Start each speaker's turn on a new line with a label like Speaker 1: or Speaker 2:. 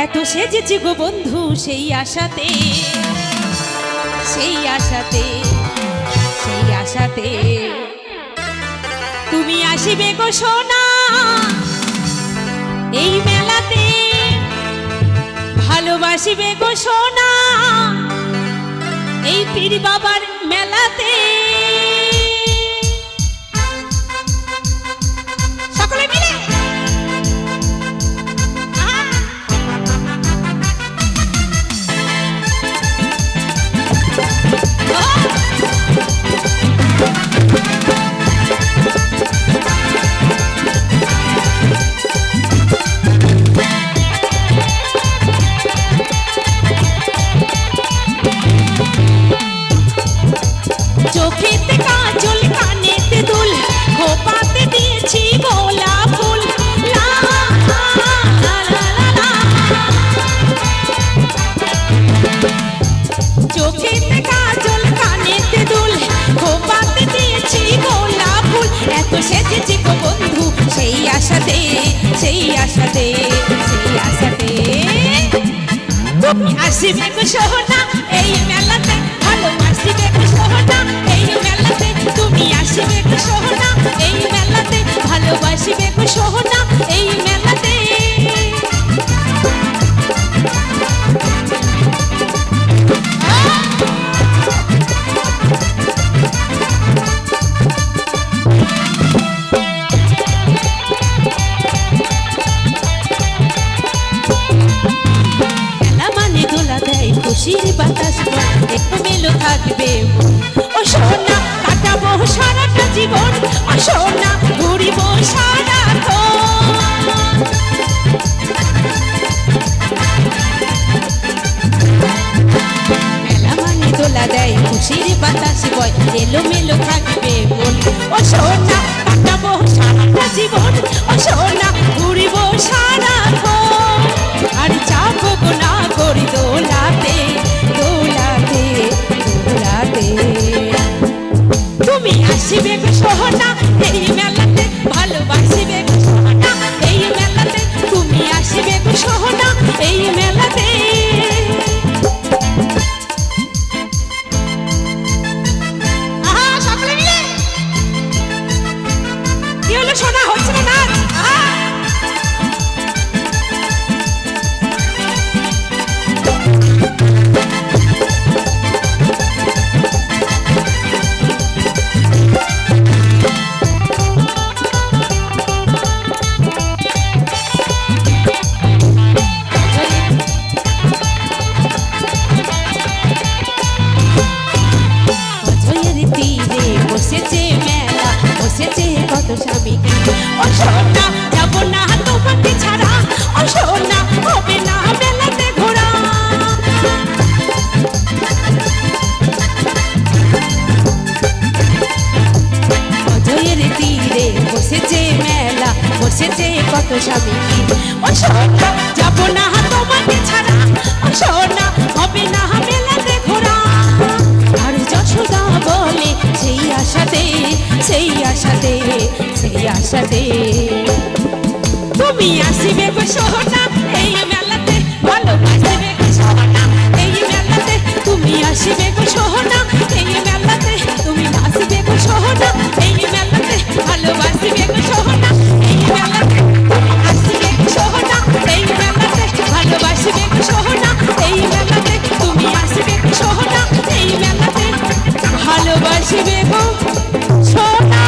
Speaker 1: এত সেজেছি গো বন্ধু সেই আশাতে, সেই আশাতে, সেই আশাতে তুমি আসিবে গো সোনা এই মেলাতে, ভালোবাসিবে গো সোনা এই পীর বাবার মেলাতে। সকলে মিলে চোখেতে কাজল কানেতে দুল খোপাতে দিয়েছি গোলাপ ফুল, লা লা লা লা। চোখেতে কাজল কানেতে দুল খোপাতে দিয়েছি গোলাপ ফুল। এত সেজেছি গো বন্ধু সেই আশাতে, সেই আশাতে, সেই আশাতে তুমি আসিবে গো সোনা এই মেলাতে, ভালোবাসিবে গো সোনা এই মেলাতে। তুমি আসিবে গো সোনা এই মেলাতে, ভালোবাসিবে গো সোনা এই মেলাতে। খুশির বাতাস এলোমেলো থাকবে ও সোনা, কাটাবো সারাটা জীবন ও সোনা, ঘুরিব সারাক্ষণ। মেলা মানে দোলা দেয় খুশির বাতাস বয় এলোমেলো থাকবে মন ও সোনা, কাটাবো সারাটা জীবন ও সোনা, ঘুরিব সারাক্ষণ। আর যাবো গো না করি দোলাতে, দোলাতে, দোলাতে। তুমি আসিবে গো সোনা এই মেলাতে, ভালোবাসিবে গো সোনা এই মেলাতে। তুমি আসিবে গো সোনা এই মেলাতে। আহা সকলে মিলে কি হলো সোনা, হচ্ছে না নাচ? বসেছে মেলা, বসেছে কত স্বামী ও সোনা, যাবো না তোমাকে ছাড়া ও সোনা, হবে না মেলাতে ঘোরা। অজয়ের তীরে বসেছে মেলা, বসেছে কত স্বামী ও সোনা, যাবো না তোমাকে ছাড়া ও সোনা, হবে না মেলাতে ঘোরা। আর যশোদা বলে সেই আশাতে, সেই আশাতে, সেই আশাতে তুমি আসিবে গো সোনা এই মেলাতে, ভালোবাসিবে গো সোনা এই মেলাতে। তুমি আসিবে গো সোনা এই মেলাতে, তুমি আসিবে গো সোনা এই মেলাতে, ভালোবাসিবে গো সোনা এই মেলাতে। তুমি আসিবে গো সোনা এই মেলাতে, ভালোবাসিবে গো সোনা এই মেলাতে। তুমি আসিবে গো সোনা এই মেলাতে, ভালোবাসিবে গো সোনা।